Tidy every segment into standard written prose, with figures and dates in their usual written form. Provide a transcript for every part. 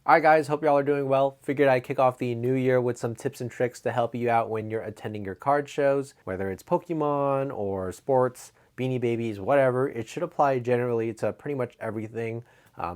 Alright guys, hope y'all are doing well. Figured I'd kick off the new year with some tips and tricks to help you out when you're attending your card shows, whether it's Pokemon or sports, Beanie Babies, whatever. It should apply generally to pretty much everything.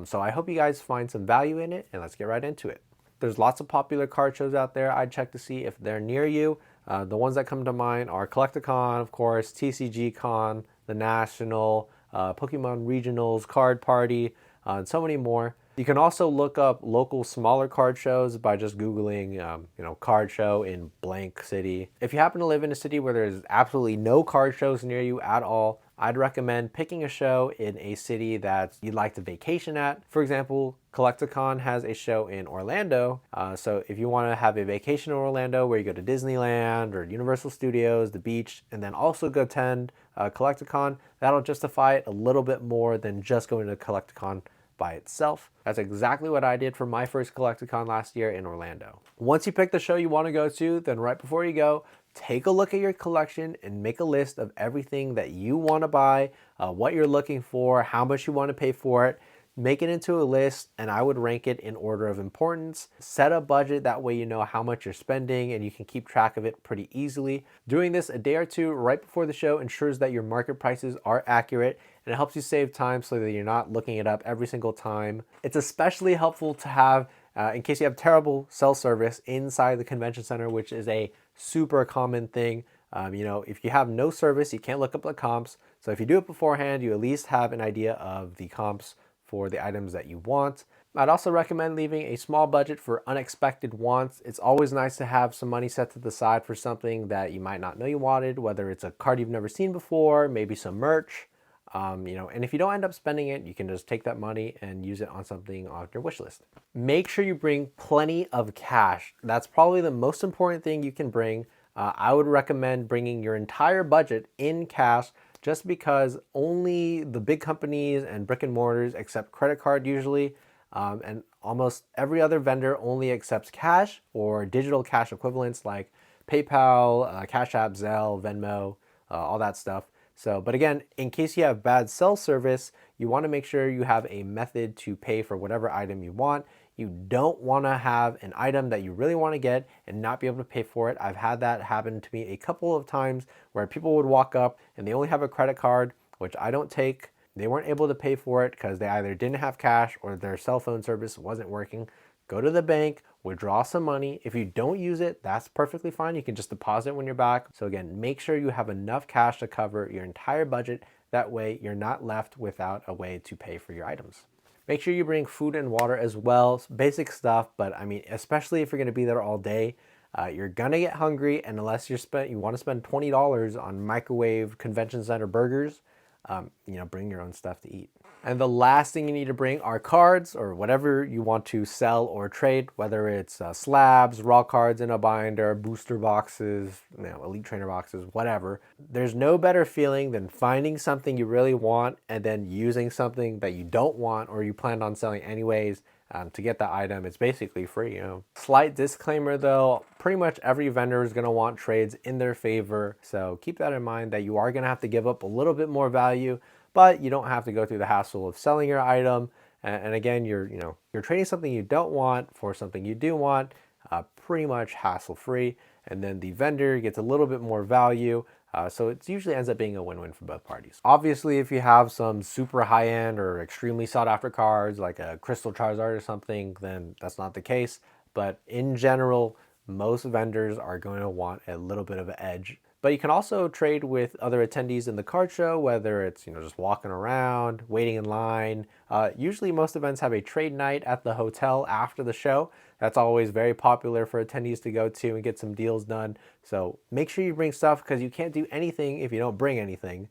So I hope you guys find some value in it, and let's get right into it. There's lots of popular card shows out there. I'd check to see if they're near you. The ones that come to mind are Collecticon, of course, TCGCon, the National, Pokemon Regionals, Card Party, and so many more. You can also look up local smaller card shows by just Googling, card show in blank city. If you happen to live in a city where there's absolutely no card shows near you at all, I'd recommend picking a show in a city that you'd like to vacation at. For example, Collecticon has a show in Orlando. So if you want to have a vacation in Orlando where you go to Disneyland or Universal Studios, the beach, and then also go attend Collecticon, that'll justify it a little bit more than just going to Collecticon by itself. That's exactly what I did for my first Collecticon last year in Orlando. Once you pick the show you want to go to, then right before you go, take a look at your collection and make a list of everything that you want to buy, what you're looking for, how much you want to pay for it. Make it into a list, and I would rank it in order of importance. Set a budget, that way you know how much you're spending and you can keep track of it pretty easily. Doing this a day or two right before the show ensures that your market prices are accurate, and it helps you save time so that you're not looking it up every single time. It's especially helpful to have in case you have terrible cell service inside the convention center, which is a super common thing. If you have no service, you can't look up the comps. So if you do it beforehand, you at least have an idea of the comps for the items that you want. I'd also recommend leaving a small budget for unexpected wants. It's always nice to have some money set to the side for something that you might not know you wanted, whether it's a card you've never seen before, maybe some merch. And if you don't end up spending it, you can just take that money and use it on something on your wish list. Make sure you bring plenty of cash. That's probably the most important thing you can bring. I would recommend bringing your entire budget in cash, just because only the big companies and brick and mortars accept credit card usually, and almost every other vendor only accepts cash or digital cash equivalents like PayPal, Cash App, Zelle, Venmo, all that stuff. But again, in case you have bad cell service, you want to make sure you have a method to pay for whatever item you want. You don't want to have an item that you really want to get and not be able to pay for it. I've had that happen to me a couple of times where people would walk up and they only have a credit card, which I don't take. They weren't able to pay for it because they either didn't have cash or their cell phone service wasn't working. Go to the bank, withdraw some money. If you don't use it, that's perfectly fine. You can just deposit when you're back. So again, make sure you have enough cash to cover your entire budget. That way you're not left without a way to pay for your items. Make sure you bring food and water as well, basic stuff, but I mean, especially if you're gonna be there all day, you're gonna get hungry, and unless you want to spend $20 on microwave convention center burgers, bring your own stuff to eat. And the last thing you need to bring are cards or whatever you want to sell or trade, whether it's slabs, raw cards in a binder, booster boxes, elite trainer boxes, whatever. There's no better feeling than finding something you really want and then using something that you don't want or you planned on selling anyways to get the item. It's basically free. Slight disclaimer though, pretty much every vendor is going to want trades in their favor. So keep that in mind, that you are going to have to give up a little bit more value, but you don't have to go through the hassle of selling your item. And again, you're trading something you don't want for something you do want, pretty much hassle free. And then the vendor gets a little bit more value. So it usually ends up being a win-win for both parties. Obviously, if you have some super high-end or extremely sought-after cards like a Crystal Charizard or something, then that's not the case. But in general, most vendors are going to want a little bit of an edge. But you can also trade with other attendees in the card show, whether it's just walking around, waiting in line. Usually most events have a trade night at the hotel after the show. That's always very popular for attendees to go to and get some deals done. So make sure you bring stuff, because you can't do anything if you don't bring anything.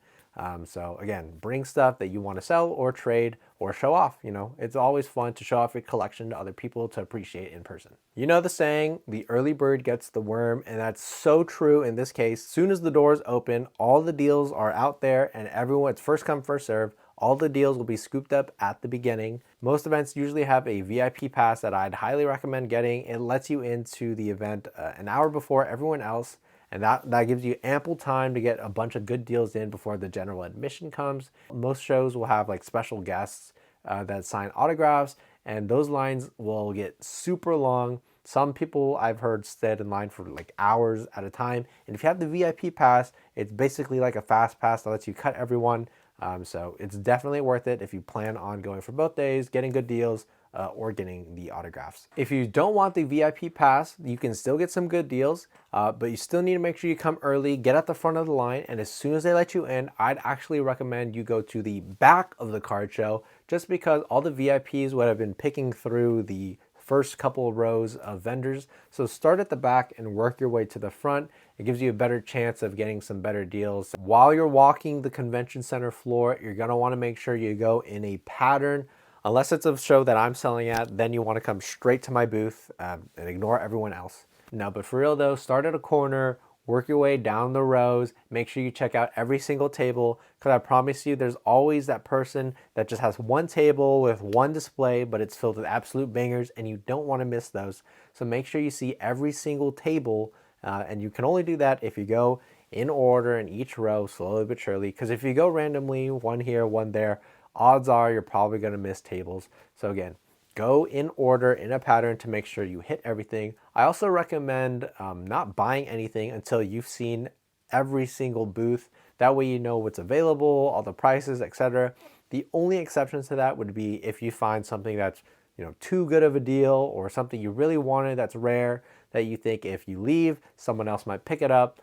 So again, bring stuff that you want to sell or trade or show off. It's always fun to show off your collection to other people to appreciate in person. You know the saying, the early bird gets the worm, and that's so true in this case. Soon as the doors open, all the deals are out there, and it's first come, first serve. All the deals will be scooped up at the beginning. Most events usually have a VIP pass that I'd highly recommend getting. It lets you into the event an hour before everyone else. And that gives you ample time to get a bunch of good deals in before the general admission comes. Most shows will have like special guests that sign autographs, and those lines will get super long. Some people I've heard stood in line for like hours at a time. And if you have the VIP pass, it's basically like a fast pass that lets you cut everyone. So it's definitely worth it if you plan on going for both days, getting good deals, or getting the autographs. If you don't want the VIP pass, you can still get some good deals, but you still need to make sure you come early, get at the front of the line, and as soon as they let you in, I'd actually recommend you go to the back of the card show, just because all the VIPs would have been picking through the first couple of rows of vendors. So start at the back and work your way to the front. It gives you a better chance of getting some better deals. While you're walking the convention center floor, you're gonna wanna make sure you go in a pattern. Unless it's a show that I'm selling at, then you wanna come straight to my booth and ignore everyone else. No, but for real though, start at a corner, work your way down the rows, make sure you check out every single table, because I promise you there's always that person that just has one table with one display, but it's filled with absolute bangers, and you don't want to miss those. So make sure you see every single table, and you can only do that if you go in order in each row, slowly but surely, because if you go randomly, one here, one there, odds are you're probably going to miss tables. So again, go in order in a pattern to make sure you hit everything. I also recommend not buying anything until you've seen every single booth. That way you know what's available, all the prices, etc. The only exceptions to that would be if you find something that's too good of a deal, or something you really wanted that's rare, that you think if you leave, someone else might pick it up.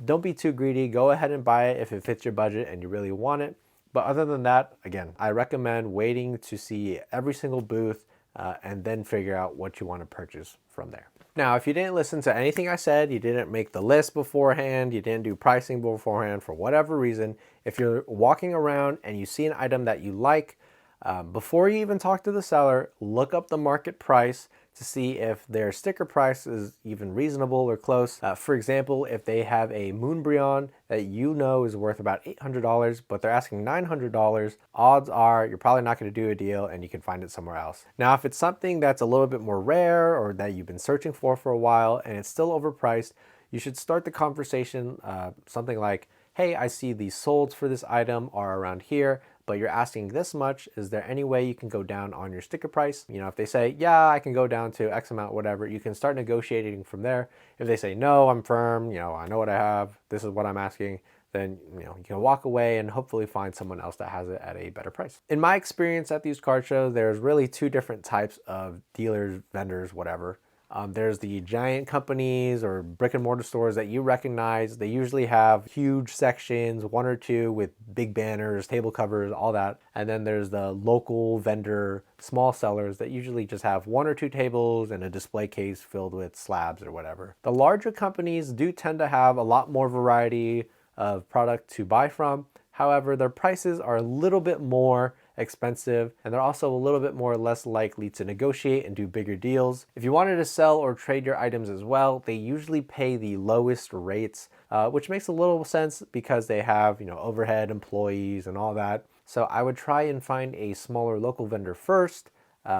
Don't be too greedy. Go ahead and buy it if it fits your budget and you really want it. But other than that, again, I recommend waiting to see every single booth and then figure out what you want to purchase from there. Now, if you didn't listen to anything I said, you didn't make the list beforehand, you didn't do pricing beforehand for whatever reason, if you're walking around and you see an item that you like, before you even talk to the seller, look up the market price to see if their sticker price is even reasonable or close. For example, if they have a Moonbryon that you know is worth about $800, but they're asking $900, odds are you're probably not going to do a deal and you can find it somewhere else. Now, if it's something that's a little bit more rare or that you've been searching for a while and it's still overpriced, you should start the conversation something like, hey, I see the solds for this item are around here, but you're asking this much. Is there any way you can go down on your sticker price? If they say, yeah, I can go down to X amount, whatever, you can start negotiating from there. If they say, no, I'm firm, I know what I have, this is what I'm asking, then you can walk away and hopefully find someone else that has it at a better price. In my experience at these card shows, there's really two different types of dealers, vendors, whatever. There's the giant companies or brick and mortar stores that you recognize. They usually have huge sections, one or two with big banners, table covers, all that. And then there's the local vendor, small sellers that usually just have one or two tables and a display case filled with slabs or whatever. The larger companies do tend to have a lot more variety of product to buy from. However, their prices are a little bit more expensive, and they're also a little bit less likely to negotiate and do bigger deals. If you wanted to sell or trade your items as well, they usually pay the lowest rates, which makes a little sense because they have overhead, employees, and all that. So I would try and find a smaller local vendor first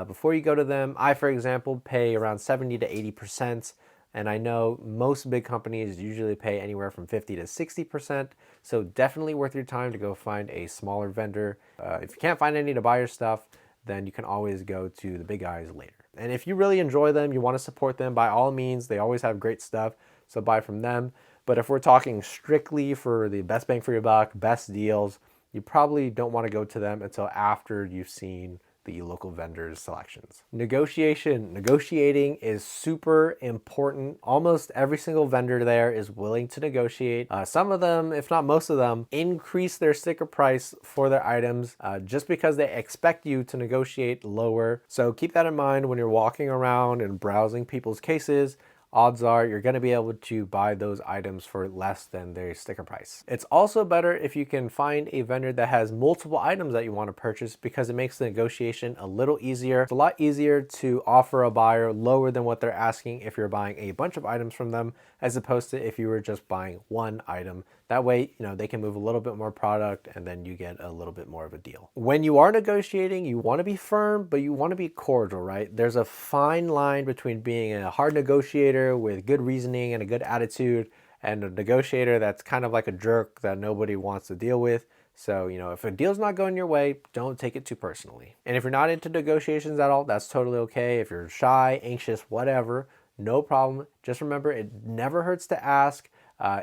before you go to them. I, for example, pay around 70 to 80%. And I know most big companies usually pay anywhere from 50 to 60%. So definitely worth your time to go find a smaller vendor. If you can't find any to buy your stuff, then you can always go to the big guys later. And if you really enjoy them, you want to support them, by all means, they always have great stuff. So buy from them. But if we're talking strictly for the best bang for your buck, best deals, you probably don't want to go to them until after you've seen the local vendors' selections. Negotiating is super important. Almost every single vendor there is willing to negotiate. Some of them, if not most of them, increase their sticker price for their items just because they expect you to negotiate lower. So keep that in mind when you're walking around and browsing people's cases. Odds are you're going to be able to buy those items for less than their sticker price. It's also better if you can find a vendor that has multiple items that you want to purchase, because it makes the negotiation a little easier. It's a lot easier to offer a buyer lower than what they're asking if you're buying a bunch of items from them, as opposed to if you were just buying one item. That way, they can move a little bit more product and then you get a little bit more of a deal. When you are negotiating, you want to be firm, but you want to be cordial, right? There's a fine line between being a hard negotiator with good reasoning and a good attitude and a negotiator that's kind of like a jerk that nobody wants to deal with. So, if a deal's not going your way, don't take it too personally. And if you're not into negotiations at all, that's totally okay. If you're shy, anxious, whatever, no problem. Just remember, it never hurts to ask.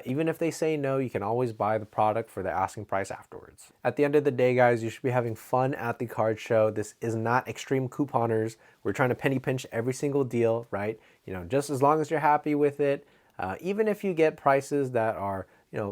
Even if they say no, you can always buy the product for the asking price afterwards. At the end of the day, guys, you should be having fun at the card show. This is not extreme couponers. We're trying to penny pinch every single deal, right? Just as long as you're happy with it, even if you get prices that are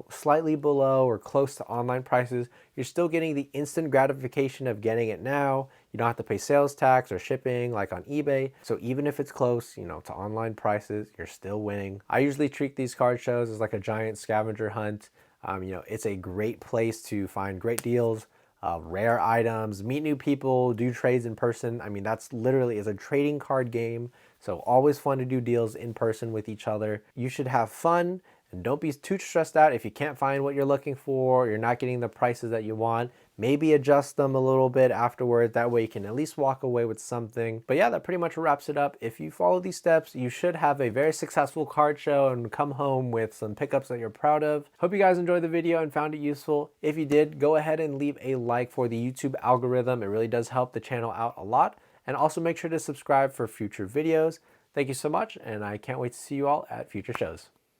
slightly below or close to online prices, you're still getting the instant gratification of getting it now. You don't have to pay sales tax or shipping like on eBay. So even if it's close, to online prices, you're still winning. I usually treat these card shows as like a giant scavenger hunt. It's a great place to find great deals, rare items, meet new people, do trades in person. I mean, that's literally is a trading card game. So always fun to do deals in person with each other. You should have fun. And don't be too stressed out if you can't find what you're looking for, you're not getting the prices that you want. Maybe adjust them a little bit afterwards. That way you can at least walk away with something. But yeah, that pretty much wraps it up. If you follow these steps, you should have a very successful card show and come home with some pickups that you're proud of. Hope you guys enjoyed the video and found it useful. If you did, go ahead and leave a like for the YouTube algorithm. It really does help the channel out a lot. And also make sure to subscribe for future videos. Thank you so much, and I can't wait to see you all at future shows.